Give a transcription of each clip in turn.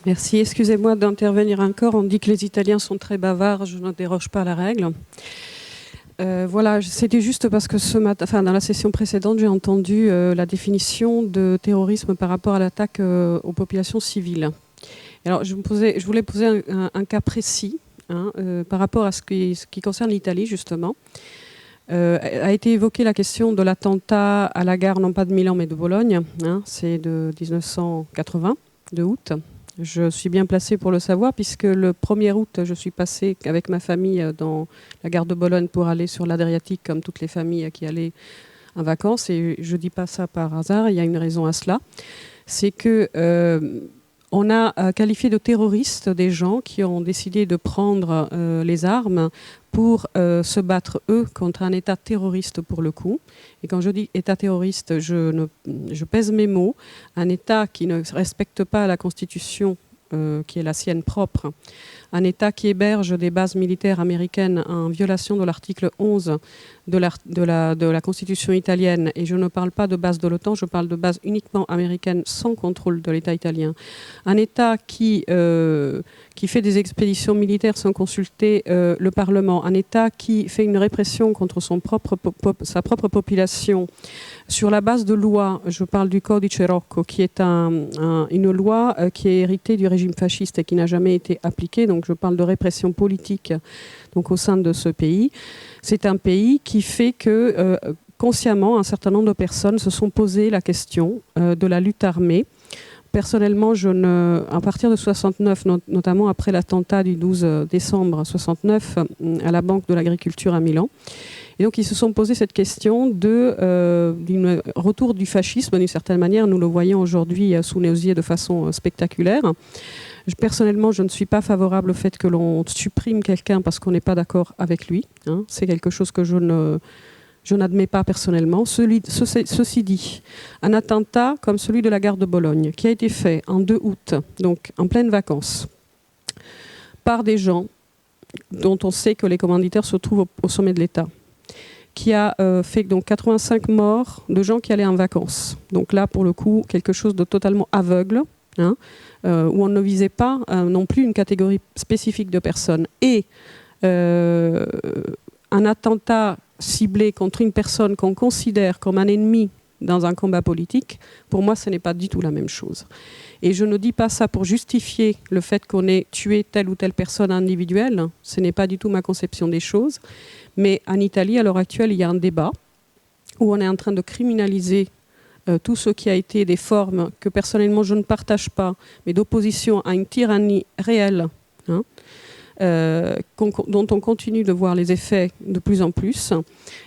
Merci. Excusez-moi d'intervenir encore. On dit que les Italiens sont très bavards. Je ne déroge pas à la règle. Voilà, c'était juste parce que ce matin, dans la session précédente, j'ai entendu la définition de terrorisme par rapport à l'attaque aux populations civiles. Alors, je voulais poser un cas précis par rapport à ce qui concerne l'Italie, justement. A été évoquée la question de l'attentat à la gare, non pas de Milan, mais de Bologne. C'est de 1980, de août. Je suis bien placée pour le savoir, puisque le 1er août, je suis passée avec ma famille dans la gare de Bologne pour aller sur l'Adriatique, comme toutes les familles qui allaient en vacances. Et je ne dis pas ça par hasard, il y a une raison à cela. C'est que on a qualifié de terroristes des gens qui ont décidé de prendre les armes pour se battre, eux, contre un État terroriste pour le coup. Et quand je dis État terroriste, je pèse mes mots. Un État qui ne respecte pas la Constitution qui est la sienne propre. Un État qui héberge des bases militaires américaines en violation de l'article 11 de la Constitution italienne. Et je ne parle pas de base de l'OTAN, je parle de base uniquement américaine sans contrôle de l'État italien. Un État qui fait des expéditions militaires sans consulter le Parlement. Un État qui fait une répression contre sa propre population sur la base de lois. Je parle du Codice Rocco, qui est une loi qui est héritée du régime fasciste et qui n'a jamais été appliquée. Donc je parle de répression politique donc, au sein de ce pays. C'est un pays qui fait que consciemment, un certain nombre de personnes se sont posé la question de la lutte armée. Personnellement, à partir de 69, notamment après l'attentat du 12 décembre 69 à la Banque de l'Agriculture à Milan, et donc ils se sont posé cette question d'un retour du fascisme d'une certaine manière. Nous le voyons aujourd'hui sous nos yeux de façon spectaculaire. Personnellement, je ne suis pas favorable au fait que l'on supprime quelqu'un parce qu'on n'est pas d'accord avec lui. C'est quelque chose que je n'admets pas personnellement. Ceci dit, un attentat comme celui de la gare de Bologne, qui a été fait en 2 août, donc en pleine vacances, par des gens dont on sait que les commanditaires se trouvent au sommet de l'État, qui a fait donc 85 morts de gens qui allaient en vacances. Donc là, pour le coup, quelque chose de totalement aveugle, où on ne visait pas non plus une catégorie spécifique de personnes. Et un attentat ciblé contre une personne qu'on considère comme un ennemi dans un combat politique, pour moi, ce n'est pas du tout la même chose. Et je ne dis pas ça pour justifier le fait qu'on ait tué telle ou telle personne individuelle. Ce n'est pas du tout ma conception des choses. Mais en Italie, à l'heure actuelle, il y a un débat où on est en train de criminaliser tout ce qui a été des formes que personnellement je ne partage pas, mais d'opposition à une tyrannie réelle, dont on continue de voir les effets de plus en plus,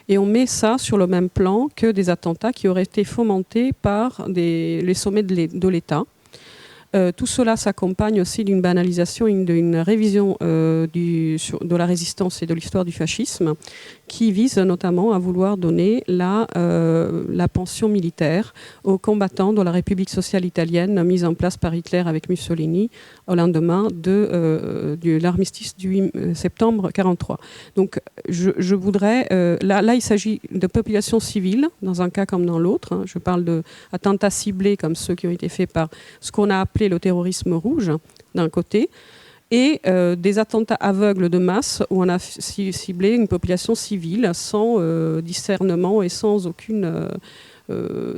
et on met ça sur le même plan que des attentats qui auraient été fomentés par les sommets de l'État. Tout cela s'accompagne aussi d'une banalisation, d'une révision de la résistance et de l'histoire du fascisme, qui vise notamment à vouloir donner la pension militaire aux combattants de la République sociale italienne mise en place par Hitler avec Mussolini au lendemain de l'armistice du 8 septembre 1943. Donc je voudrais... là, il s'agit de populations civiles, dans un cas comme dans l'autre. Je parle d'attentats ciblés comme ceux qui ont été faits par ce qu'on a appelé le terrorisme rouge, d'un côté, et des attentats aveugles de masse où on a ciblé une population civile sans discernement et sans aucune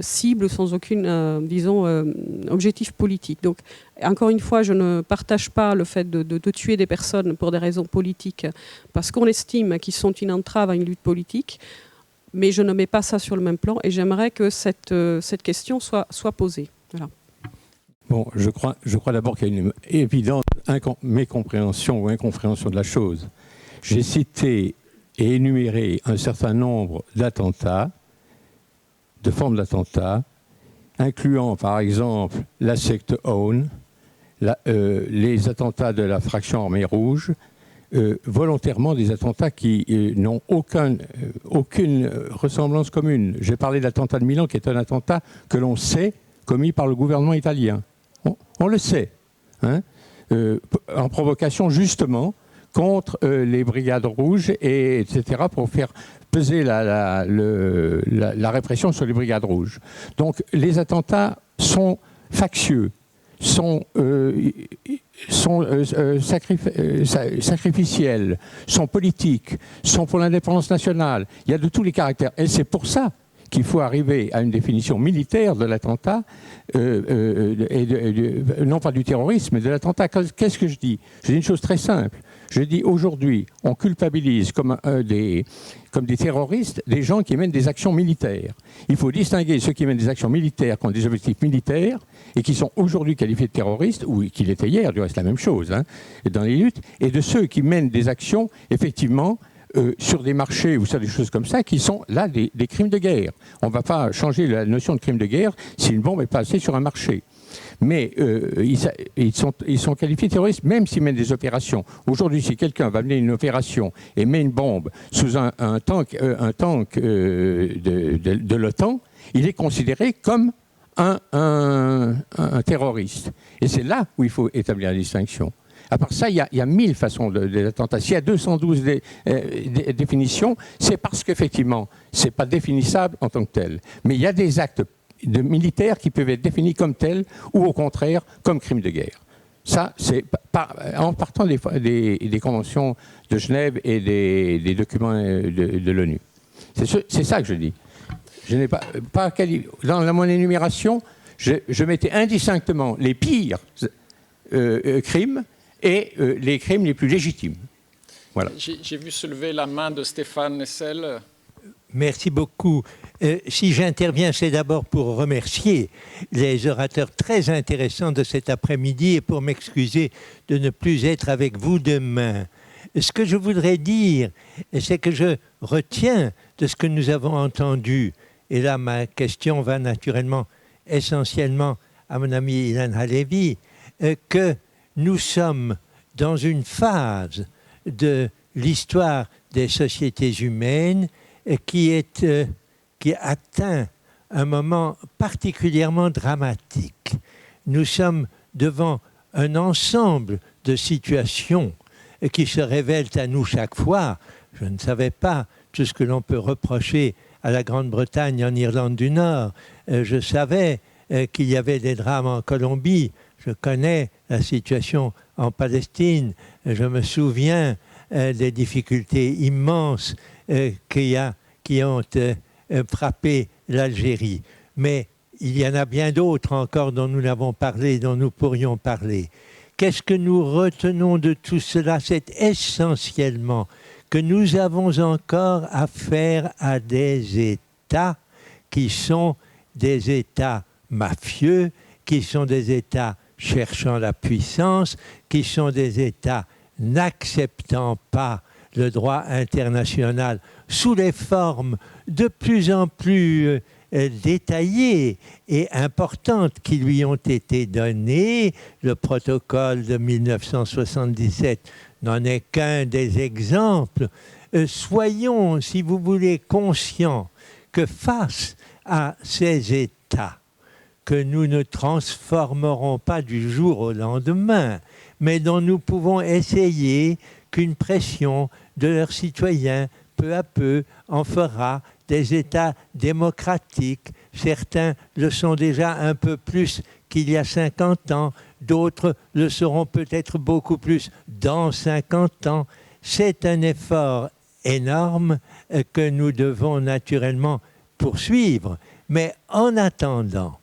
cible, sans aucune, disons, objectif politique. Donc, encore une fois, je ne partage pas le fait de tuer des personnes pour des raisons politiques parce qu'on estime qu'ils sont une entrave à une lutte politique, mais je ne mets pas ça sur le même plan et j'aimerais que cette question soit posée. Voilà. Bon, je crois d'abord qu'il y a une évidente mécompréhension ou incompréhension de la chose. J'ai cité et énuméré un certain nombre d'attentats, de formes d'attentats, incluant par exemple la secte Aoun, les attentats de la fraction armée rouge, volontairement des attentats qui n'ont aucune ressemblance commune. J'ai parlé de l'attentat de Milan, qui est un attentat que l'on sait commis par le gouvernement italien. On le sait, en provocation justement contre les brigades rouges, etc., pour faire peser la répression sur les brigades rouges. Donc les attentats sont factieux. sacrificielles, sont politiques, sont pour l'indépendance nationale. Il y a de tous les caractères. Et c'est pour ça qu'il faut arriver à une définition militaire de l'attentat, non pas du terrorisme, mais de l'attentat. Qu'est-ce que je dis? Je dis une chose très simple. Je dis aujourd'hui, on culpabilise comme des terroristes des gens qui mènent des actions militaires. Il faut distinguer ceux qui mènent des actions militaires, qui ont des objectifs militaires et qui sont aujourd'hui qualifiés de terroristes, ou qui l'étaient hier, du reste la même chose, hein, dans les luttes, et de ceux qui mènent des actions, effectivement, sur des marchés ou sur des choses comme ça, qui sont là des crimes de guerre. On ne va pas changer la notion de crime de guerre si une bombe est passée sur un marché. Mais ils sont qualifiés de terroristes, même s'ils mènent des opérations. Aujourd'hui, si quelqu'un va mener une opération et met une bombe sous un tank de l'OTAN, il est considéré comme un terroriste. Et c'est là où il faut établir la distinction. À part ça, il y a 1000 façons d'attentats. S'il y a 212 définitions, c'est parce qu'effectivement, ce n'est pas définissable en tant que tel. Mais il y a des actes militaires qui peuvent être définis comme tels ou au contraire comme crimes de guerre. Ça, c'est en partant des conventions de Genève et des documents de l'ONU. C'est ça que je dis. Je n'ai pas dans mon énumération, je mettais indistinctement les pires crimes et les crimes les plus légitimes. Voilà. J'ai vu se lever la main de Stéphane Nessel. Merci beaucoup. Si j'interviens, c'est d'abord pour remercier les orateurs très intéressants de cet après-midi et pour m'excuser de ne plus être avec vous demain. Ce que je voudrais dire, c'est que je retiens de ce que nous avons entendu, et là ma question va naturellement essentiellement à mon ami Ilan Halevi, que nous sommes dans une phase de l'histoire des sociétés humaines qui atteint un moment particulièrement dramatique. Nous sommes devant un ensemble de situations qui se révèlent à nous chaque fois. Je ne savais pas tout ce que l'on peut reprocher à la Grande-Bretagne en Irlande du Nord. Je savais qu'il y avait des drames en Colombie. Je connais la situation en Palestine. Je me souviens des difficultés immenses qui ont frappé l'Algérie. Mais il y en a bien d'autres encore dont nous n'avons parlé, dont nous pourrions parler. Qu'est-ce que nous retenons de tout cela? C'est essentiellement que nous avons encore affaire à des États qui sont des États mafieux, qui sont des États cherchant la puissance, qui sont des États n'acceptant pas le droit international sous les formes de plus en plus détaillées et importantes qui lui ont été données. Le protocole de 1977 n'en est qu'un des exemples. Soyons, si vous voulez, conscients que face à ces États que nous ne transformerons pas du jour au lendemain, mais dont nous pouvons essayer qu'une pression de leurs citoyens, peu à peu, en fera des États démocratiques. Certains le sont déjà un peu plus qu'il y a 50 ans, d'autres le seront peut-être beaucoup plus dans 50 ans. C'est un effort énorme que nous devons naturellement poursuivre. Mais en attendant,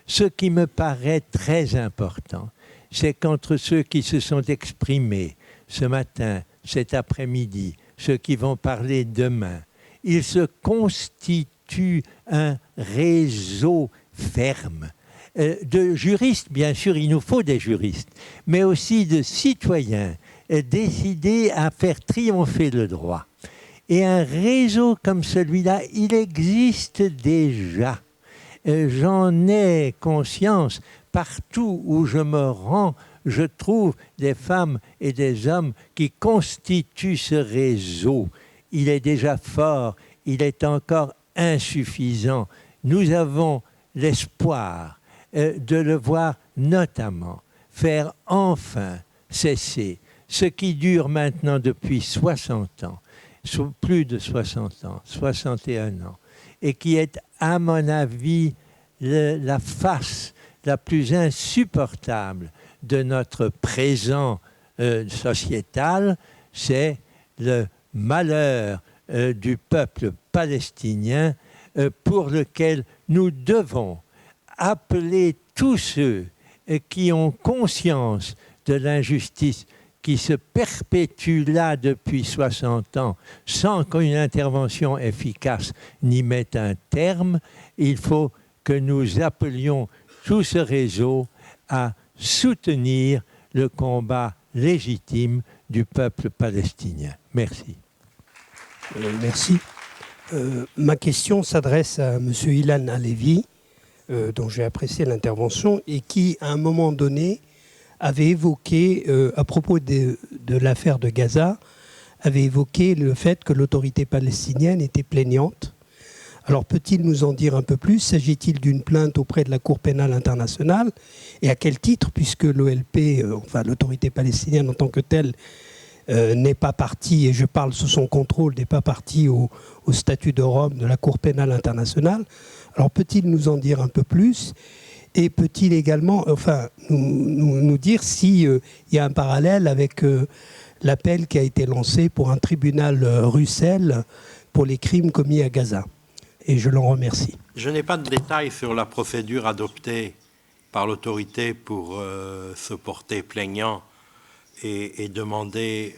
ce qui me paraît très important, c'est qu'entre ceux qui se sont exprimés ce matin, cet après-midi, ceux qui vont parler demain, il se constitue un réseau ferme de juristes, bien sûr, il nous faut des juristes, mais aussi de citoyens décidés à faire triompher le droit. Et un réseau comme celui-là, il existe déjà. J'en ai conscience. Partout où je me rends, je trouve des femmes et des hommes qui constituent ce réseau. Il est déjà fort, il est encore insuffisant. Nous avons l'espoir de le voir notamment faire enfin cesser ce qui dure maintenant depuis 60 ans, plus de 60 ans, 61 ans, et qui est, à mon avis, la face la plus insupportable de notre présent sociétal, c'est le malheur du peuple palestinien pour lequel nous devons appeler tous ceux qui ont conscience de l'injustice qui se perpétue là depuis 60 ans sans qu'une intervention efficace n'y mette un terme. Il faut que nous appelions tout ce réseau à soutenir le combat légitime du peuple palestinien. Merci. Merci. Ma question s'adresse à M. Ilan Halevi, dont j'ai apprécié l'intervention, et qui, à un moment donné, avait évoqué, à propos de l'affaire de Gaza, avait évoqué le fait que l'autorité palestinienne était plaignante. Alors peut-il nous en dire un peu plus? S'agit-il d'une plainte auprès de la Cour pénale internationale? Et à quel titre, puisque l'OLP, enfin l'autorité palestinienne en tant que telle, n'est pas partie, et je parle sous son contrôle, n'est pas partie au statut de Rome de la Cour pénale internationale. Alors peut-il nous en dire un peu plus? Et peut-il également nous dire s'il y a un parallèle avec l'appel qui a été lancé pour un tribunal Russell pour les crimes commis à Gaza? Et je l'en remercie. Je n'ai pas de détails sur la procédure adoptée par l'autorité pour se porter plaignant et demander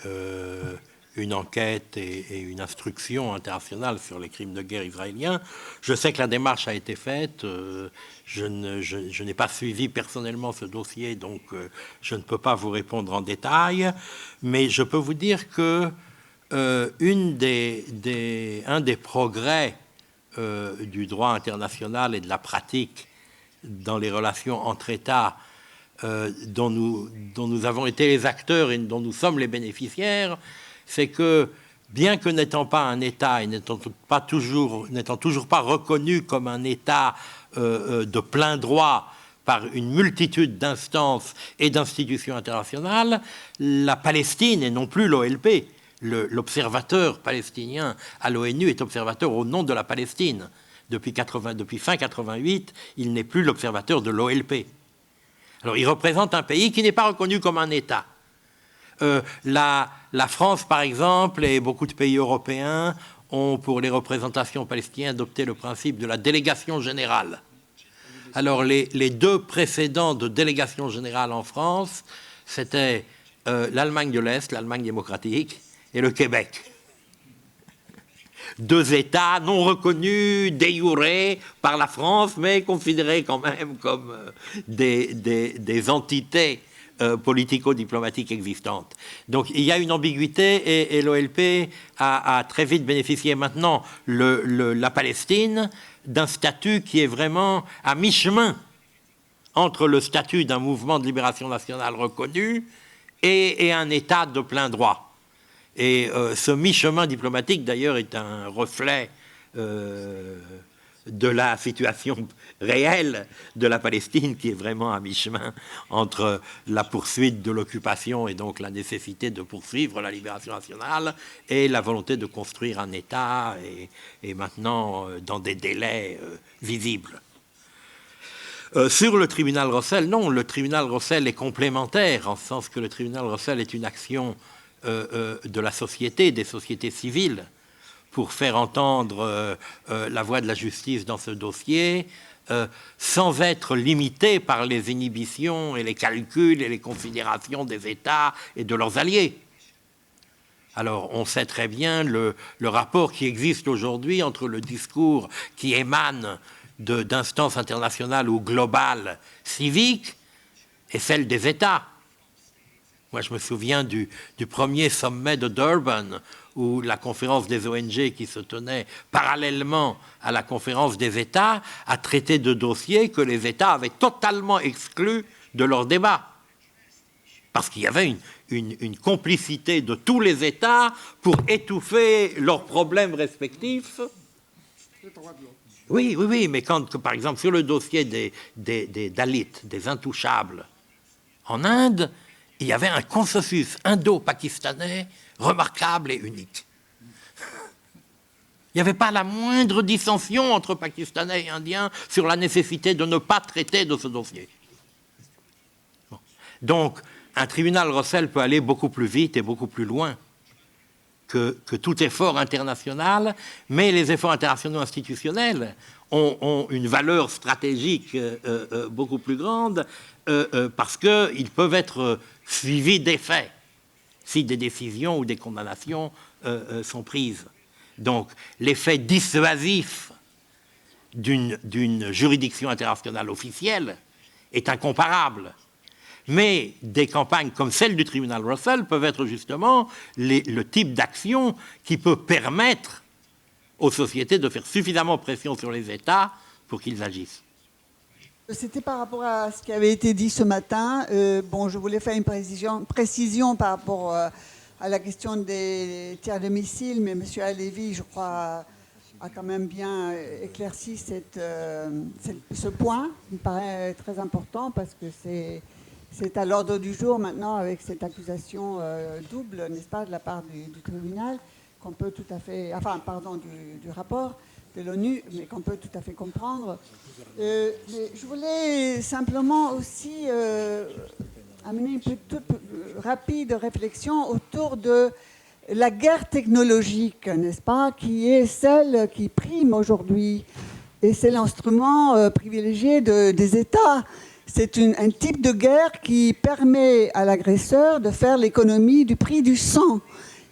une enquête et une instruction internationale sur les crimes de guerre israéliens. Je sais que la démarche a été faite. Je n'ai pas suivi personnellement ce dossier, donc je ne peux pas vous répondre en détail. Mais je peux vous dire que un des progrès du droit international et de la pratique dans les relations entre États dont nous avons été les acteurs et dont nous sommes les bénéficiaires, c'est que, bien que n'étant pas un État et n'étant toujours pas reconnu comme un État de plein droit par une multitude d'instances et d'institutions internationales, la Palestine, et non plus l'OLP, l'observateur palestinien à l'ONU est observateur au nom de la Palestine. Depuis fin 88, il n'est plus l'observateur de l'OLP. Alors il représente un pays qui n'est pas reconnu comme un État. La France, par exemple, et beaucoup de pays européens ont, pour les représentations palestiniennes, adopté le principe de la délégation générale. Alors les deux précédents de délégation générale en France, c'était l'Allemagne de l'Est, l'Allemagne démocratique, et le Québec. Deux États non reconnus, de jure par la France, mais considérés quand même comme des entités politico-diplomatiques existantes. Donc il y a une ambiguïté et l'OLP a très vite bénéficié maintenant, la Palestine, d'un statut qui est vraiment à mi-chemin entre le statut d'un mouvement de libération nationale reconnu et un État de plein droit. Et ce mi-chemin diplomatique, d'ailleurs, est un reflet de la situation réelle de la Palestine, qui est vraiment à mi-chemin entre la poursuite de l'occupation et donc la nécessité de poursuivre la libération nationale et la volonté de construire un État et maintenant dans des délais visibles. Sur le tribunal Russell, non, le tribunal Russell est complémentaire, en ce sens que le tribunal Russell est une action de la société, des sociétés civiles, pour faire entendre la voix de la justice dans ce dossier, sans être limité par les inhibitions et les calculs et les considérations des États et de leurs alliés. Alors, on sait très bien le rapport qui existe aujourd'hui entre le discours qui émane d'instances internationales ou globales civiques et celle des États. Moi, je me souviens du premier sommet de Durban, où la conférence des ONG, qui se tenait parallèlement à la conférence des États, a traité de dossiers que les États avaient totalement exclus de leur débat. Parce qu'il y avait une complicité de tous les États pour étouffer leurs problèmes respectifs. Oui, mais quand, par exemple, sur le dossier des Dalits, des intouchables, en Inde, il y avait un consensus indo-pakistanais remarquable et unique. Il n'y avait pas la moindre dissension entre Pakistanais et Indiens sur la nécessité de ne pas traiter de ce dossier. Donc, un tribunal Russell peut aller beaucoup plus vite et beaucoup plus loin que tout effort international, mais les efforts internationaux institutionnels ont une valeur stratégique beaucoup plus grande parce qu'ils peuvent être suivis d'effets si des décisions ou des condamnations sont prises. Donc, l'effet dissuasif d'une juridiction internationale officielle est incomparable. Mais des campagnes comme celle du tribunal Russell peuvent être justement le type d'action qui peut permettre aux sociétés de faire suffisamment pression sur les États pour qu'ils agissent. C'était par rapport à ce qui avait été dit ce matin. Je voulais faire une précision par rapport à la question des tirs de missiles, mais M. Halévy, je crois, a quand même bien éclairci ce point. Il me paraît très important parce que c'est à l'ordre du jour maintenant avec cette accusation double, n'est-ce pas, de la part du tribunal, qu'on peut tout à fait, du rapport de l'ONU, mais qu'on peut tout à fait comprendre. Mais je voulais simplement aussi amener une toute rapide réflexion autour de la guerre technologique, n'est-ce pas, qui est celle qui prime aujourd'hui. Et c'est l'instrument privilégié des États. C'est un type de guerre qui permet à l'agresseur de faire l'économie du prix du sang.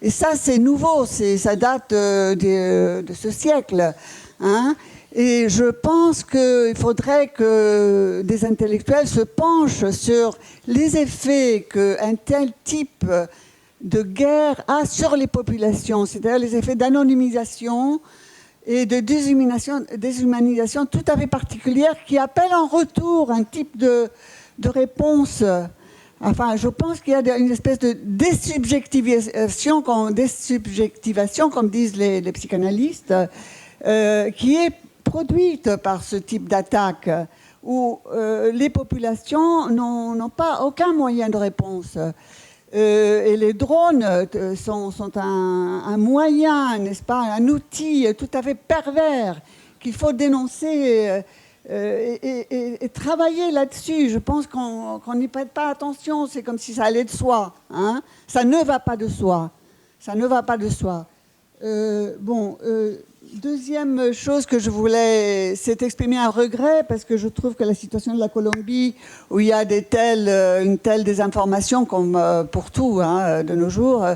Et ça, c'est nouveau, ça date de ce siècle. Hein. Et je pense qu'il faudrait que des intellectuels se penchent sur les effets qu'un tel type de guerre a sur les populations, c'est-à-dire les effets d'anonymisation et de déshumanisation tout à fait particulière qui appellent en retour un type de réponse. Enfin, je pense qu'il y a une espèce de désubjectivation, comme disent les psychanalystes, qui est produite par ce type d'attaque, où les populations n'ont pas aucun moyen de réponse. Et les drones sont un moyen, n'est-ce pas, un outil tout à fait pervers qu'il faut dénoncer et travailler là-dessus. Je pense qu'on n'y prête pas attention, c'est comme si ça allait de soi. Hein. Ça ne va pas de soi. Ça ne va pas de soi. Deuxième chose que je voulais, c'est exprimer un regret parce que je trouve que la situation de la Colombie, où il y a une telle désinformation comme pour tout de nos jours,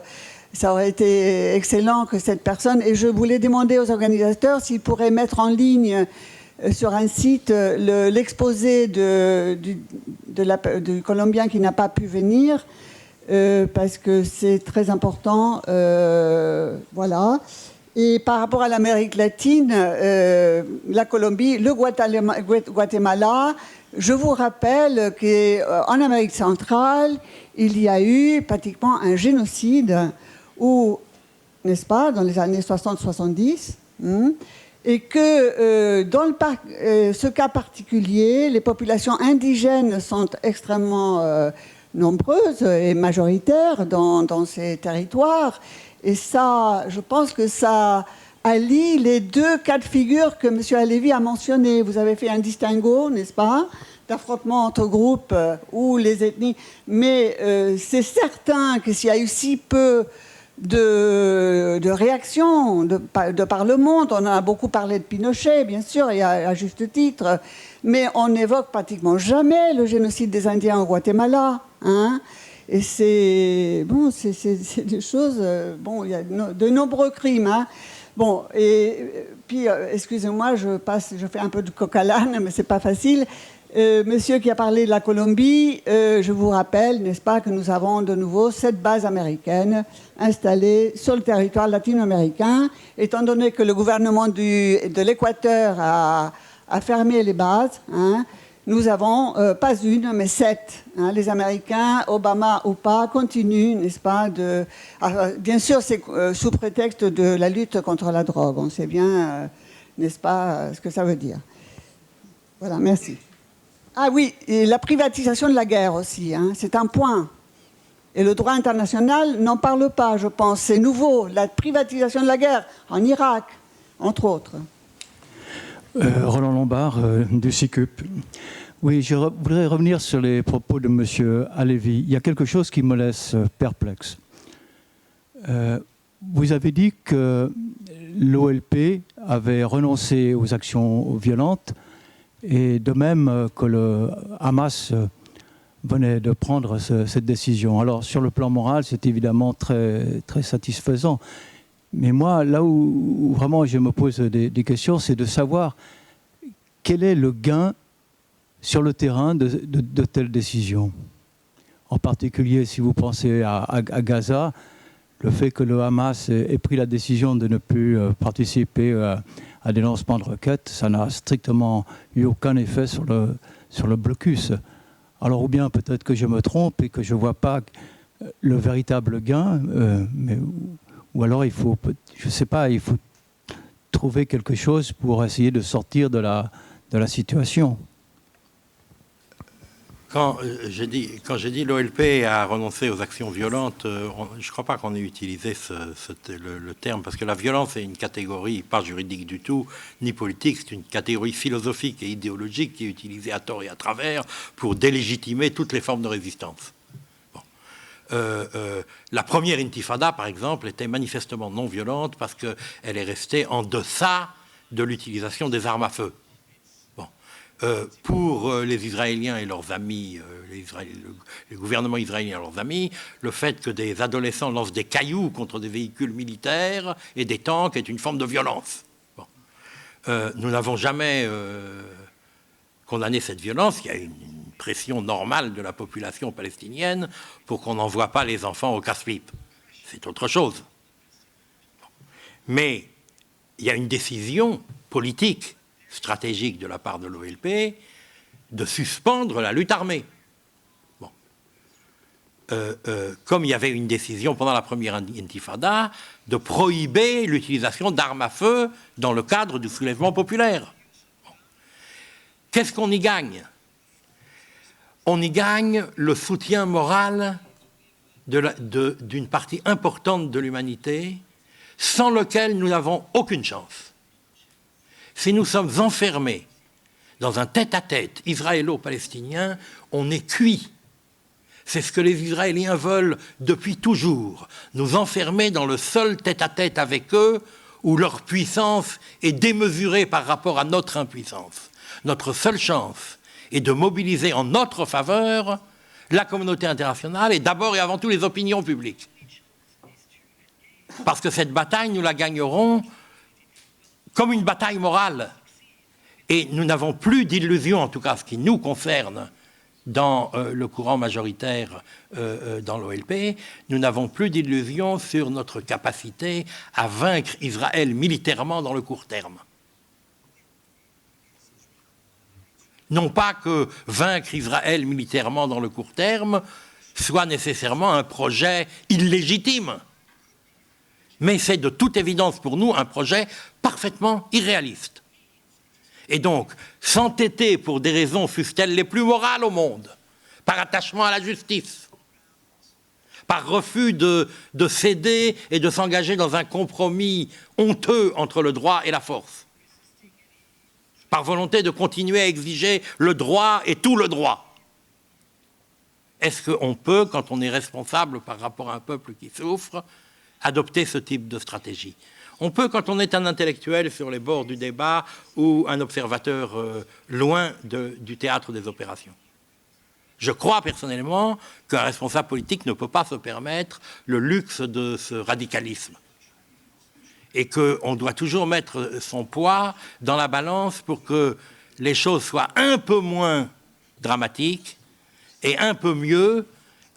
ça aurait été excellent que cette personne, et je voulais demander aux organisateurs s'ils pourraient mettre en ligne sur un site l'exposé du Colombien qui n'a pas pu venir, parce que c'est très important. Voilà. Et par rapport à l'Amérique latine, la Colombie, le Guatemala, je vous rappelle qu'en Amérique centrale, il y a eu pratiquement un génocide où, n'est-ce pas, dans les années 60-70, et que dans ce cas particulier, les populations indigènes sont extrêmement nombreuses et majoritaires dans ces territoires. Et ça, je pense que ça allie les deux cas de figure que M. Halévy a mentionnés. Vous avez fait un distinguo, n'est-ce pas, d'affrontement entre groupes ou les ethnies. Mais c'est certain que s'il y a eu si peu de réactions de par le monde, on a beaucoup parlé de Pinochet, bien sûr, et à juste titre, mais on n'évoque pratiquement jamais le génocide des Indiens au Guatemala, hein. Et c'est des choses. Il y a de nombreux crimes. Hein. Bon, et puis, excusez-moi, je fais un peu de coq à l'âne, mais c'est pas facile. Monsieur qui a parlé de la Colombie, je vous rappelle, n'est-ce pas, que nous avons de nouveau 7 bases américaines installées sur le territoire latino-américain, étant donné que le gouvernement de l'Équateur a fermé les bases. Hein. Nous avons pas une, mais 7. Hein. Les Américains, Obama ou pas, continuent, n'est-ce pas, bien sûr, c'est sous prétexte de la lutte contre la drogue. On sait bien, n'est-ce pas, ce que ça veut dire. Voilà, merci. Ah oui, et la privatisation de la guerre aussi, hein, c'est un point. Et le droit international n'en parle pas, je pense. C'est nouveau, la privatisation de la guerre en Irak, entre autres. Roland Lombard, du CICUP. Oui, voudrais revenir sur les propos de M. Halévy. Il y a quelque chose qui me laisse perplexe. Vous avez dit que l'OLP avait renoncé aux actions violentes et de même que le Hamas venait de prendre cette décision. Alors, sur le plan moral, c'est évidemment très, très satisfaisant. Mais moi, là où vraiment je me pose des questions, c'est de savoir quel est le gain sur le terrain de telles décisions. En particulier, si vous pensez à Gaza, le fait que le Hamas ait pris la décision de ne plus participer à des lancements de roquettes, ça n'a strictement eu aucun effet sur le blocus. Alors, ou bien peut-être que je me trompe et que je ne vois pas le véritable gain, ou alors il faut, je ne sais pas, il faut trouver quelque chose pour essayer de sortir de la situation. Quand j'ai dit l'OLP a renoncé aux actions violentes, je ne crois pas qu'on ait utilisé le terme, parce que la violence est une catégorie pas juridique du tout, ni politique, c'est une catégorie philosophique et idéologique qui est utilisée à tort et à travers pour délégitimer toutes les formes de résistance. Bon. La première intifada, par exemple, était manifestement non violente parce qu'elle est restée en deçà de l'utilisation des armes à feu. Pour les Israéliens et leurs amis, le gouvernement israélien et leurs amis, le fait que des adolescents lancent des cailloux contre des véhicules militaires et des tanks est une forme de violence. Bon. Nous n'avons jamais condamné cette violence. Il y a une pression normale de la population palestinienne pour qu'on n'envoie pas les enfants au casse-pipe. C'est autre chose. Bon. Mais il y a une décision politique stratégique de la part de l'OLP de suspendre la lutte armée. Bon. Comme il y avait une décision pendant la première intifada de prohiber l'utilisation d'armes à feu dans le cadre du soulèvement populaire. Bon. Qu'est-ce qu'on y gagne? On y gagne le soutien moral d'une partie importante de l'humanité sans lequel nous n'avons aucune chance. Si nous sommes enfermés dans un tête-à-tête israélo-palestinien, on est cuit. C'est ce que les Israéliens veulent depuis toujours, nous enfermer dans le seul tête-à-tête avec eux où leur puissance est démesurée par rapport à notre impuissance. Notre seule chance est de mobiliser en notre faveur la communauté internationale et d'abord et avant tout les opinions publiques. Parce que cette bataille, nous la gagnerons comme une bataille morale. Et nous n'avons plus d'illusions, en tout cas ce qui nous concerne dans le courant majoritaire dans l'OLP, nous n'avons plus d'illusions sur notre capacité à vaincre Israël militairement dans le court terme. Non pas que vaincre Israël militairement dans le court terme soit nécessairement un projet illégitime, mais c'est de toute évidence pour nous un projet parfaitement irréaliste. Et donc, s'entêter pour des raisons, fussent-elles les plus morales au monde, par attachement à la justice, par refus de céder et de s'engager dans un compromis honteux entre le droit et la force, par volonté de continuer à exiger le droit et tout le droit. Est-ce qu'on peut, quand on est responsable par rapport à un peuple qui souffre, adopter ce type de stratégie? On peut, quand on est un intellectuel sur les bords du débat ou un observateur loin du théâtre des opérations. Je crois personnellement qu'un responsable politique ne peut pas se permettre le luxe de ce radicalisme. Et qu'on doit toujours mettre son poids dans la balance pour que les choses soient un peu moins dramatiques et un peu mieux,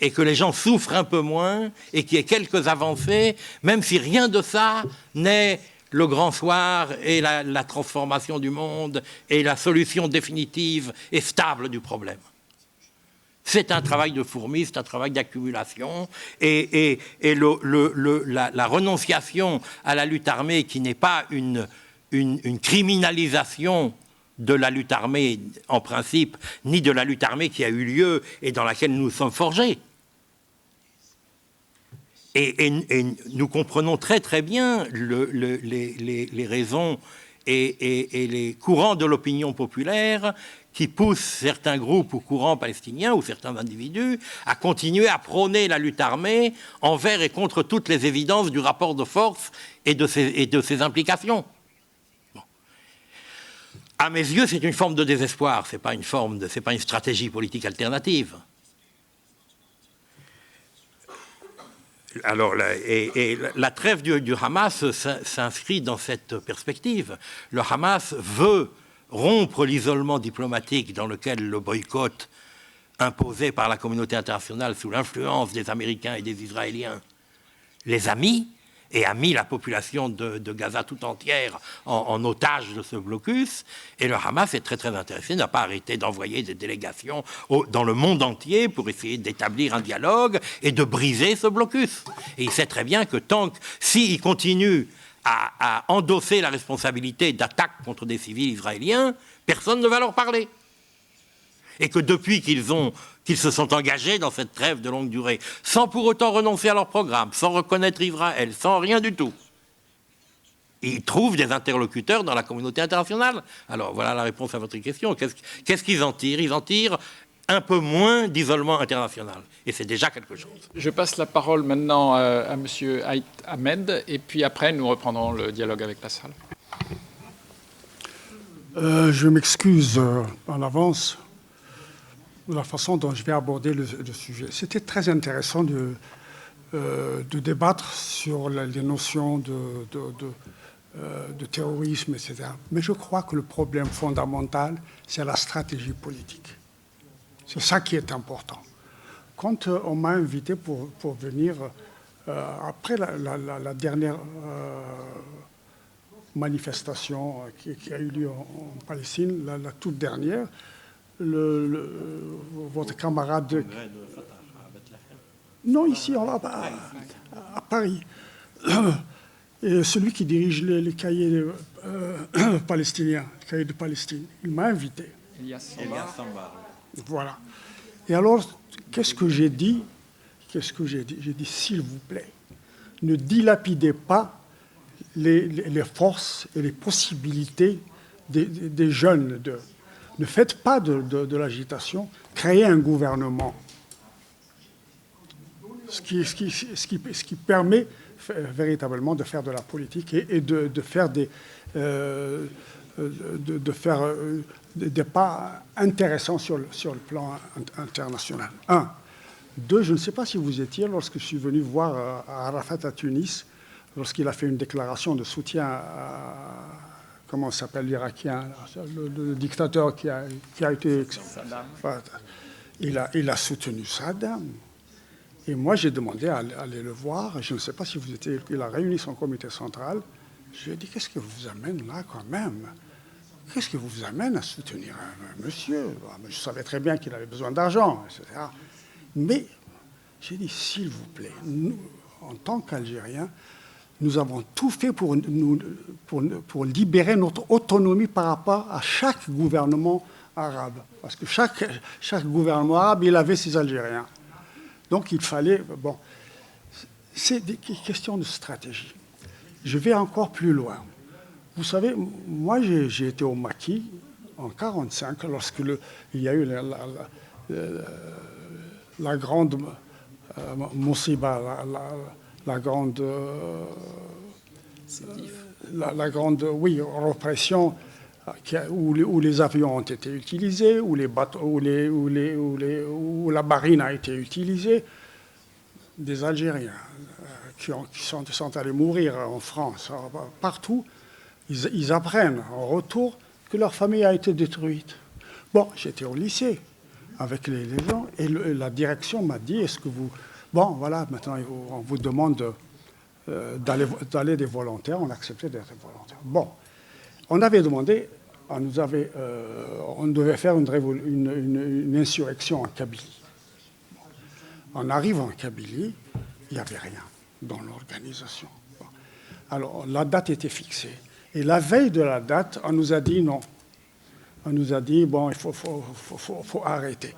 et que les gens souffrent un peu moins, et qu'il y ait quelques avancées, même si rien de ça n'est le grand soir et la transformation du monde et la solution définitive et stable du problème. C'est un travail de fourmi, c'est un travail d'accumulation, et la renonciation à la lutte armée, qui n'est pas une criminalisation de la lutte armée en principe, ni de la lutte armée qui a eu lieu et dans laquelle nous nous sommes forgés. Et nous comprenons très très bien les raisons et les courants de l'opinion populaire qui pousse certains groupes ou courants palestiniens ou certains individus à continuer à prôner la lutte armée envers et contre toutes les évidences du rapport de force et de ses implications. Bon. À mes yeux, c'est une forme de désespoir, c'est pas une stratégie politique alternative. Alors, la trêve du Hamas s'inscrit dans cette perspective. Le Hamas veut rompre l'isolement diplomatique dans lequel le boycott imposé par la communauté internationale sous l'influence des Américains et des Israéliens les a mis, et a mis la population de Gaza tout entière en otage de ce blocus. Et le Hamas est très très intéressé, n'a pas arrêté d'envoyer des délégations dans le monde entier pour essayer d'établir un dialogue et de briser ce blocus. Et il sait très bien que s'il continue à endosser la responsabilité d'attaques contre des civils israéliens, personne ne va leur parler. Et que depuis qu'ils se sont engagés dans cette trêve de longue durée, sans pour autant renoncer à leur programme, sans reconnaître Israël, sans rien du tout, ils trouvent des interlocuteurs dans la communauté internationale. Alors voilà la réponse à votre question. Qu'est-ce qu'ils en tirent? Ils en tirent un peu moins d'isolement international. Et c'est déjà quelque chose. Je passe la parole maintenant à M. Haït Ahmed, et puis après, nous reprendrons le dialogue avec la salle. Je m'excuse en avance de la façon dont je vais aborder le sujet. C'était très intéressant de débattre sur les notions de terrorisme, etc. Mais je crois que le problème fondamental, c'est la stratégie politique. C'est ça qui est important. Quand on m'a invité pour venir, après la dernière manifestation qui a eu lieu en Palestine, la toute dernière, votre camarade... Non, ici, à Paris. Et celui qui dirige les cahiers palestiniens, les cahiers de Palestine, il m'a invité. Elias Samba. Voilà. Et alors, qu'est-ce que j'ai dit? J'ai dit, s'il vous plaît, ne dilapidez pas les forces et les possibilités des jeunes. Ne faites pas de l'agitation, créez un gouvernement. Ce qui permet véritablement de faire de la politique et de faire des pas intéressants sur le plan international. 1. 2, je ne sais pas si vous étiez lorsque je suis venu voir Arafat à Tunis, lorsqu'il a fait une déclaration de soutien à, comment s'appelle l'Irakien, le dictateur qui a été... Saddam. Il a soutenu Saddam. Et moi, j'ai demandé à aller le voir. Je ne sais pas si vous étiez... Il a réuni son comité central. Je lui ai dit, qu'est-ce qui vous amène là quand même? Qu'est-ce qui vous amène à soutenir un monsieur? Je savais très bien qu'il avait besoin d'argent, etc. Mais j'ai dit, s'il vous plaît, nous, en tant qu'Algériens, nous avons tout fait pour libérer notre autonomie par rapport à chaque gouvernement arabe. Parce que chaque gouvernement arabe, il avait ses Algériens. Donc il fallait... Bon, c'est des questions de stratégie. Je vais encore plus loin. Vous savez, moi j'ai été au Maquis en 1945, lorsque il y a eu la grande Moussiba, la grande répression où les avions ont été utilisés, où les bateaux, où la marine a été utilisée. Des Algériens qui sont allés mourir en France, partout, ils apprennent en retour que leur famille a été détruite. Bon, j'étais au lycée avec les gens et la direction m'a dit, est-ce que vous... Bon, voilà, maintenant on vous demande d'aller des volontaires, on a accepté d'être volontaires. Bon, on avait demandé, on devait faire une insurrection en Kabylie. On arrive en Kabylie, il n'y avait rien dans l'organisation. Bon. Alors, la date était fixée. Et la veille de la date, on nous a dit non. On nous a dit, bon, il faut arrêter.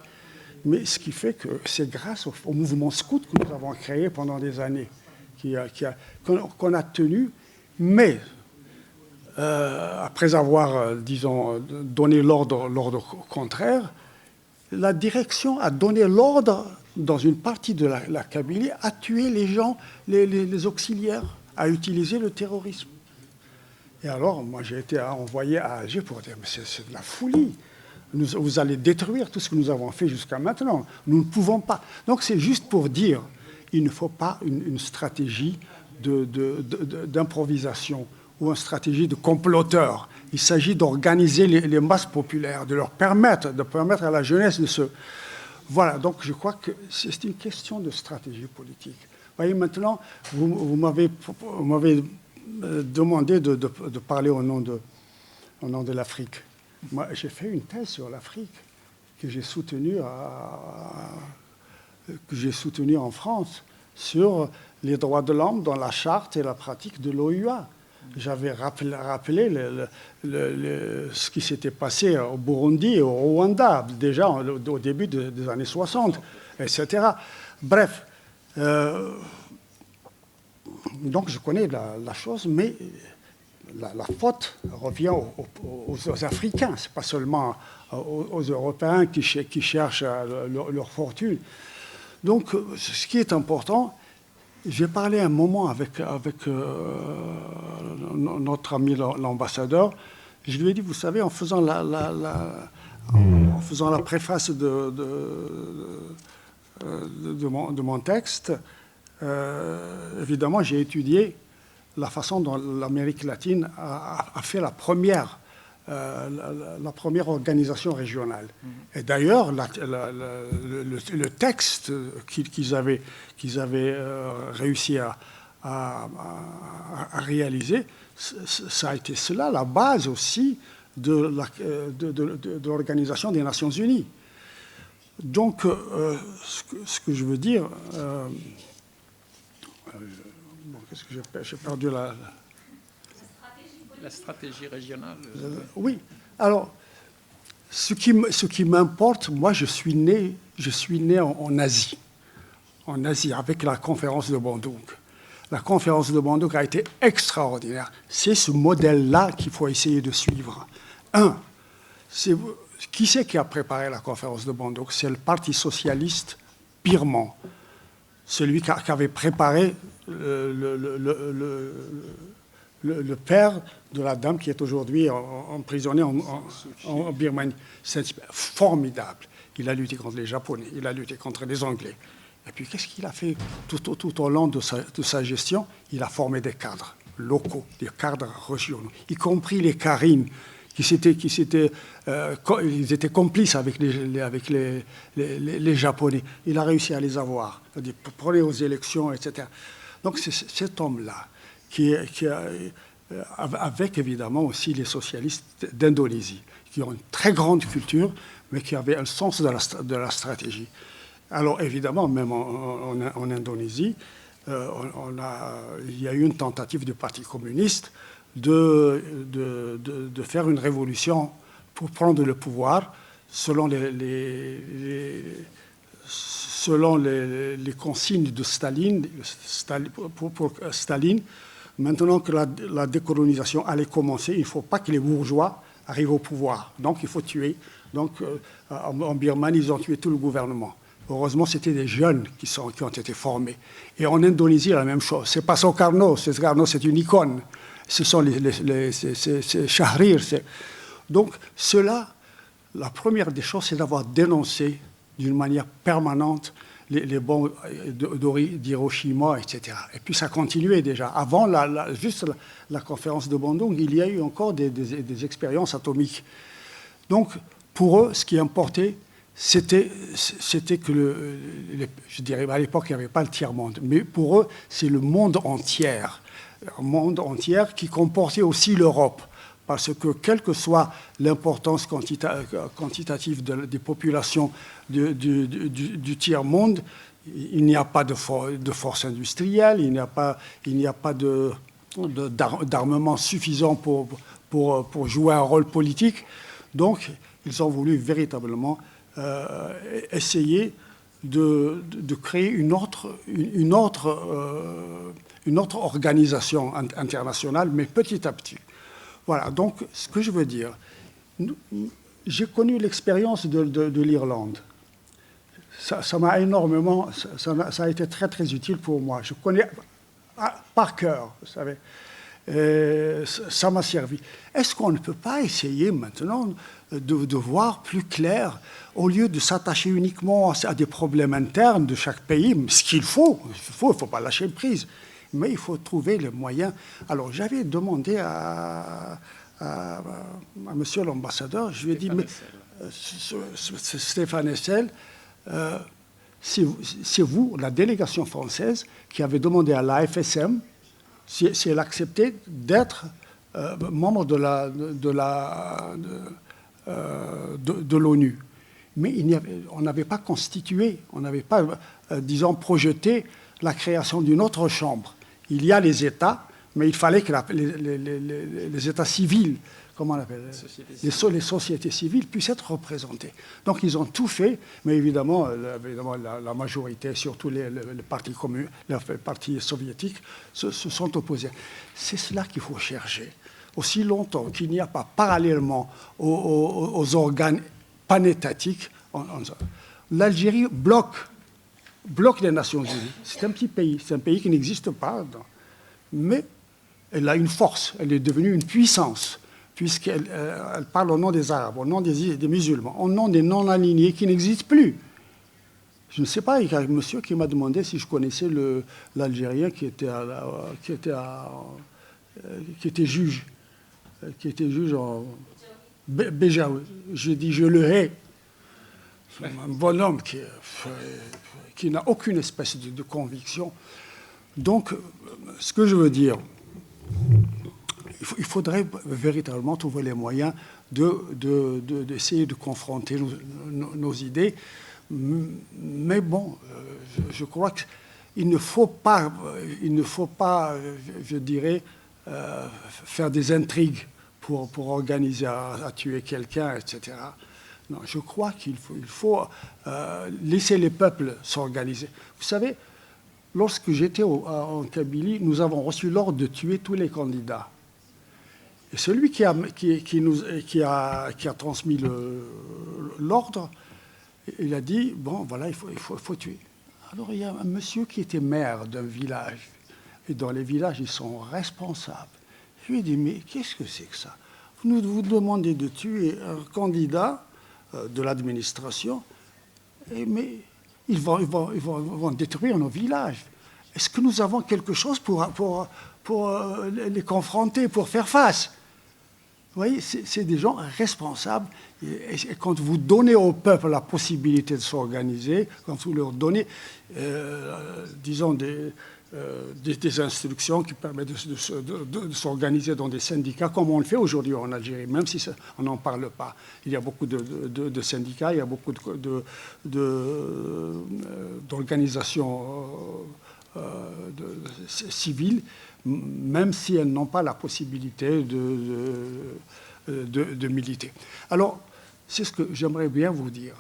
Mais ce qui fait que c'est grâce au mouvement scout que nous avons créé pendant des années, qu'on a tenu. Mais après avoir, disons, donné l'ordre contraire, la direction a donné l'ordre, dans une partie de la Kabylie, à tuer les gens, les auxiliaires, à utiliser le terrorisme. Et alors, moi, j'ai été envoyé à Alger pour dire, mais c'est de la folie. Vous allez détruire tout ce que nous avons fait jusqu'à maintenant. Nous ne pouvons pas. Donc, c'est juste pour dire, il ne faut pas une stratégie d'improvisation ou une stratégie de comploteur. Il s'agit d'organiser les masses populaires, de permettre à la jeunesse de se... Voilà, donc je crois que c'est une question de stratégie politique. Vous voyez, maintenant, vous m'avez demandé de parler au nom de l'Afrique. Moi, j'ai fait une thèse sur l'Afrique que j'ai soutenue en France sur les droits de l'homme dans la charte et la pratique de l'OUA. J'avais rappelé ce qui s'était passé au Burundi et au Rwanda, déjà au début des années 60, etc. Bref, donc je connais la chose, mais la faute revient aux Africains, ce n'est pas seulement aux Européens qui cherchent leur fortune. Donc, ce qui est important, j'ai parlé un moment avec notre ami l'ambassadeur. Je lui ai dit, vous savez, en faisant la préface de mon texte, évidemment, j'ai étudié la façon dont l'Amérique latine a fait la première organisation régionale. Et d'ailleurs, le texte qu'ils avaient réussi à réaliser, ça a été cela la base aussi de l'Organisation des Nations Unies. Donc, ce que je veux dire... qu'est-ce que j'ai perdu la stratégie régionale. Oui. Alors, ce qui m'importe, moi, je suis né en Asie, avec la conférence de Bandung. La conférence de Bandung a été extraordinaire. C'est ce modèle-là qu'il faut essayer de suivre. Qui c'est qui a préparé la conférence de Bandung? C'est le Parti socialiste birman, celui qui avait préparé le père de la dame qui est aujourd'hui emprisonnée en Birmanie. C'est formidable. Il a lutté contre les Japonais, il a lutté contre les Anglais. Et puis, qu'est-ce qu'il a fait tout au long de sa gestion? Il a formé des cadres locaux, des cadres régionaux, y compris les Karines, ils étaient complices avec les Japonais. Il a réussi à les avoir, pour aller aux élections, etc. Donc, c'est cet homme-là avec évidemment aussi les socialistes d'Indonésie, qui ont une très grande culture, mais qui avaient un sens de la stratégie. Alors évidemment, même en Indonésie, il y a eu une tentative du Parti communiste de faire une révolution pour prendre le pouvoir selon les consignes de Staline, pour Staline. Maintenant que la décolonisation allait commencer, il ne faut pas que les bourgeois arrivent au pouvoir. Donc, il faut tuer. Donc, en Birmanie, ils ont tué tout le gouvernement. Heureusement, c'était des jeunes qui ont été formés. Et en Indonésie, la même chose. C'est pas Soekarno. Soekarno, c'est une icône. Ce sont c'est Shahrir. Donc, cela, la première des choses, c'est d'avoir dénoncé d'une manière permanente les bombes d'Hiroshima, etc. Et puis ça continuait déjà. Avant juste la conférence de Bandung, il y a eu encore des expériences atomiques. Donc, pour eux, ce qui importait, c'était que, je dirais, à l'époque, il n'y avait pas le tiers-monde, mais pour eux, c'est le monde entier. Un monde entier qui comportait aussi l'Europe. Parce que, quelle que soit l'importance quantitative des populations du tiers-monde, il n'y a pas de force industrielle, il n'y a pas d'armement suffisant pour jouer un rôle politique. Donc, ils ont voulu véritablement essayer de créer une autre organisation internationale, mais petit à petit. Voilà, donc ce que je veux dire, j'ai connu l'expérience de l'Irlande. Ça m'a énormément, ça a été très très utile pour moi. Je connais par cœur, vous savez. Ça m'a servi. Est-ce qu'on ne peut pas essayer maintenant de voir plus clair, au lieu de s'attacher uniquement à des problèmes internes de chaque pays, ce qu'il faut, il ne faut pas lâcher prise, mais il faut trouver les moyens. Alors j'avais demandé à monsieur l'ambassadeur, je lui ai dit, mais Stéphane Hessel, c'est vous, la délégation française, qui avez demandé à la FSM si elle acceptait d'être membre de l'ONU. Mais on n'avait pas constitué, on n'avait pas, disons, projeté la création d'une autre chambre. Il y a les États, mais il fallait que les États civils, comment on appelle, les sociétés civiles puissent être représentées. Donc ils ont tout fait, mais évidemment la majorité, surtout les partis soviétiques, se sont opposés. C'est cela qu'il faut chercher. Aussi longtemps qu'il n'y a pas parallèlement aux organes panétatiques, l'Algérie bloque les Nations Unies. C'est un petit pays, c'est un pays qui n'existe pas, mais elle a une force, elle est devenue une puissance, puisqu'elle parle au nom des Arabes, au nom des musulmans, au nom des non-alignés qui n'existent plus. Je ne sais pas, il y a un monsieur qui m'a demandé si je connaissais l'Algérien qui était juge en Béjaoui. J'ai dit, je le hais. C'est un bonhomme qui n'a aucune espèce de conviction. Donc, ce que je veux dire, il faudrait véritablement trouver les moyens d'essayer de confronter nos idées. Mais bon, je crois qu'il ne faut pas, je dirais, faire des intrigues pour organiser à tuer quelqu'un, etc. Non, je crois qu'il faut laisser les peuples s'organiser. Vous savez, lorsque j'étais en Kabylie, nous avons reçu l'ordre de tuer tous les candidats. Et celui qui a transmis l'ordre, il a dit, bon, voilà, il faut tuer. Alors, il y a un monsieur qui était maire d'un village. Et dans les villages, ils sont responsables. Je lui ai dit, mais qu'est-ce que c'est que ça? Vous demandez de tuer un candidat de l'administration, mais ils vont détruire nos villages. Est-ce que nous avons quelque chose pour les confronter, pour faire face? Vous voyez, c'est des gens responsables. Et quand vous donnez au peuple la possibilité de s'organiser, quand vous leur donnez, disons, des instructions qui permettent de s'organiser dans des syndicats, comme on le fait aujourd'hui en Algérie, même si on n'en parle pas. Il y a beaucoup de syndicats, il y a beaucoup d'organisations civiles, même si elles n'ont pas la possibilité de militer. Alors, c'est ce que j'aimerais bien vous dire.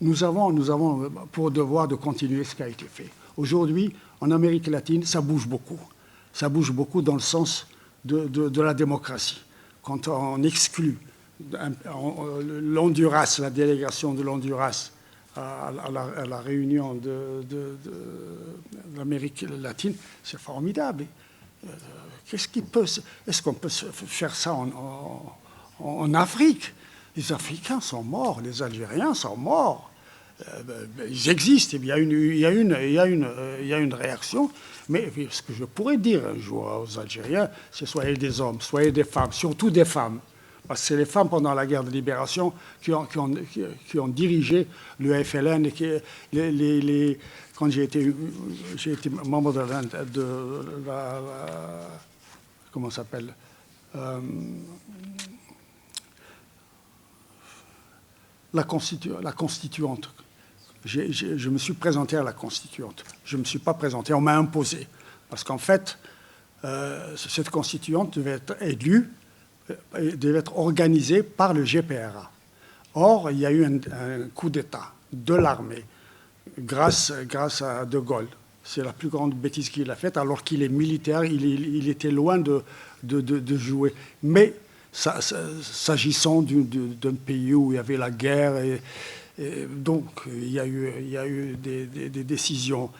Nous avons pour devoir de continuer ce qui a été fait. Aujourd'hui, en Amérique latine, ça bouge beaucoup. Ça bouge beaucoup dans le sens de la démocratie. Quand on exclut l'Honduras, la délégation de l'Honduras à la réunion de l'Amérique latine, c'est formidable. Est-ce qu'on peut faire ça en Afrique? Les Africains sont morts, les Algériens sont morts. Ils existent, il y a une réaction, mais ce que je pourrais dire un jour aux Algériens, c'est soyez des hommes, soyez des femmes, surtout des femmes. Parce que c'est les femmes pendant la guerre de libération qui ont dirigé le FLN et quand j'ai été membre de la comment ça s'appelle la constituante. Je me suis présenté à la constituante. Je ne me suis pas présenté, on m'a imposé. Parce qu'en fait, cette constituante devait être élue, devait être organisée par le GPRA. Or, il y a eu un coup d'État de l'armée grâce à De Gaulle. C'est la plus grande bêtise qu'il a faite, alors qu'il est militaire, il était loin de jouer. Mais s'agissant d'un pays où il y avait la guerre, et donc il y a eu des décisions,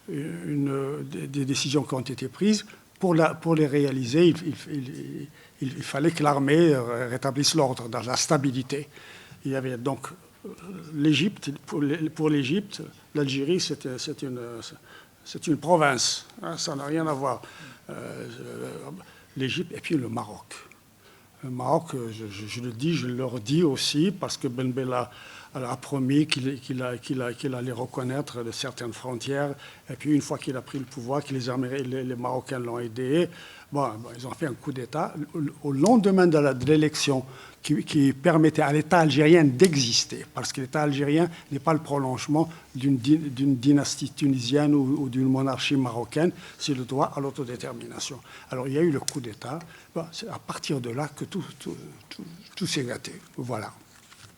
des décisions qui ont été prises. Pour les réaliser, il fallait que l'armée rétablisse l'ordre, dans la stabilité. Il y avait donc l'Égypte. Pour l'Égypte, l'Algérie, c'est une province. Hein, ça n'a rien à voir. L'Égypte et puis le Maroc. Le Maroc, je le dis, je le redis aussi, parce que Ben Bella a promis qu'il allait reconnaître de certaines frontières. Et puis, une fois qu'il a pris le pouvoir, que les Marocains l'ont aidé, ils ont fait un coup d'État. Au lendemain de l'élection qui permettait à l'État algérien d'exister, parce que l'État algérien n'est pas le prolongement d'une dynastie tunisienne ou d'une monarchie marocaine, c'est le droit à l'autodétermination. Alors, il y a eu le coup d'État. C'est à partir de là que tout s'est gâté. Voilà.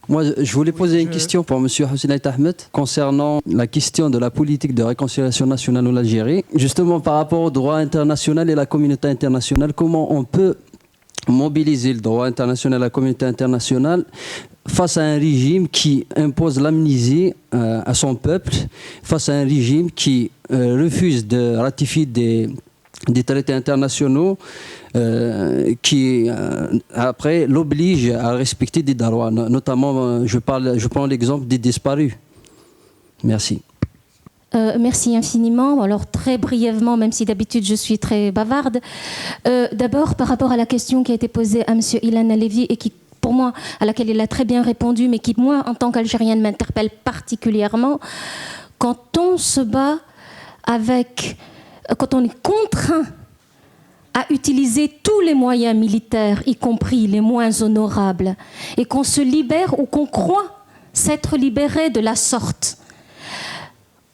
Moi, je voulais poser une question pour M. Hossein Ait Ahmed concernant la question de la politique de réconciliation nationale en Algérie. Justement, par rapport au droit international et la communauté internationale, comment on peut mobiliser le droit international et la communauté internationale face à un régime qui impose l'amnésie à son peuple, face à un régime qui refuse de ratifier des traités internationaux qui, après, l'oblige à respecter des droits. Notamment, je prends l'exemple des disparus. Merci. Merci infiniment. Alors, très brièvement, même si d'habitude je suis très bavarde. D'abord, par rapport à la question qui a été posée à M. Ilan Alevi et qui, pour moi, à laquelle il a très bien répondu, mais qui, moi, en tant qu'Algérienne, m'interpelle particulièrement, quand on se bat quand on est contraint à utiliser tous les moyens militaires, y compris les moins honorables, et qu'on se libère ou qu'on croit s'être libéré de la sorte,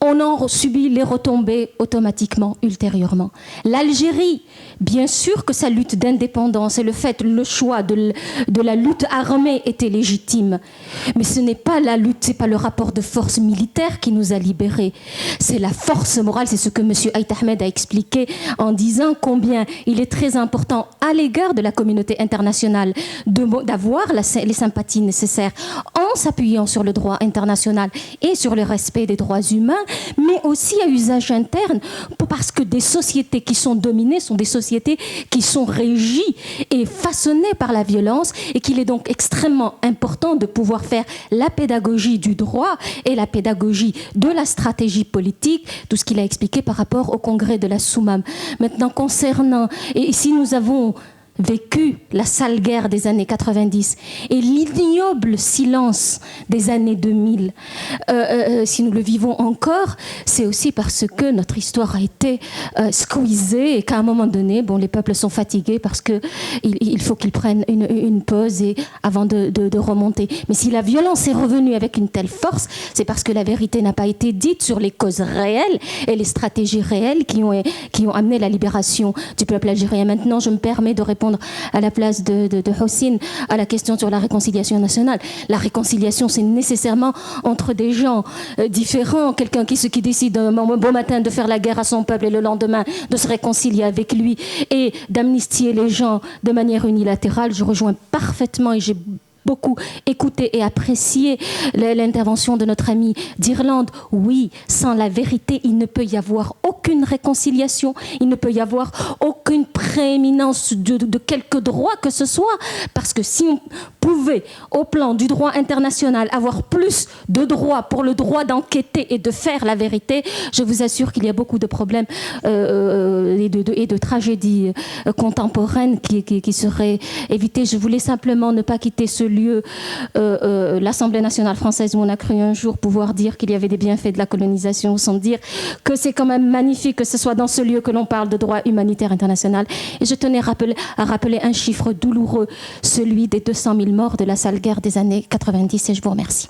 on en subit les retombées automatiquement, ultérieurement. L'Algérie, bien sûr que sa lutte d'indépendance et le choix de la lutte armée était légitime, mais ce n'est pas la lutte, c'est pas le rapport de force militaire qui nous a libérés, c'est la force morale, c'est ce que M. Ait Ahmed a expliqué en disant combien il est très important à l'égard de la communauté internationale d'avoir les sympathies nécessaires en s'appuyant sur le droit international et sur le respect des droits humains, mais aussi à usage interne, parce que des sociétés qui sont dominées sont des sociétés qui sont régies et façonnées par la violence, et qu'il est donc extrêmement important de pouvoir faire la pédagogie du droit et la pédagogie de la stratégie politique, tout ce qu'il a expliqué par rapport au congrès de la Soumam. Maintenant, concernant, et ici nous avons vécu la sale guerre des années 90 et l'ignoble silence des années 2000, si nous le vivons encore, c'est aussi parce que notre histoire a été squeezée et qu'à un moment donné, les peuples sont fatigués parce qu'il faut qu'ils prennent une pause avant de remonter. Mais si la violence est revenue avec une telle force, c'est parce que la vérité n'a pas été dite sur les causes réelles et les stratégies réelles qui ont amené la libération du peuple algérien. Maintenant, je me permets de répondre à la place de Hossein à la question sur la réconciliation nationale. La réconciliation, c'est nécessairement entre des gens différents. Quelqu'un qui décide un beau matin de faire la guerre à son peuple et le lendemain de se réconcilier avec lui et d'amnistier les gens de manière unilatérale. Je rejoins parfaitement et j'ai beaucoup écouté et apprécié l'intervention de notre ami d'Irlande. Oui, sans la vérité, il ne peut y avoir aucune réconciliation, il ne peut y avoir aucune prééminence de quelque droit que ce soit, parce que si on pouvait, au plan du droit international, avoir plus de droits pour le droit d'enquêter et de faire la vérité, je vous assure qu'il y a beaucoup de problèmes et de tragédies contemporaines qui seraient évitées. Je voulais simplement ne pas quitter ce lieu, l'Assemblée nationale française, où on a cru un jour pouvoir dire qu'il y avait des bienfaits de la colonisation, sans dire que c'est quand même magnifique que ce soit dans ce lieu que l'on parle de droit humanitaire international. Et je tenais à rappeler un chiffre douloureux, celui des 200 000 morts de la sale guerre des années 90, et je vous remercie.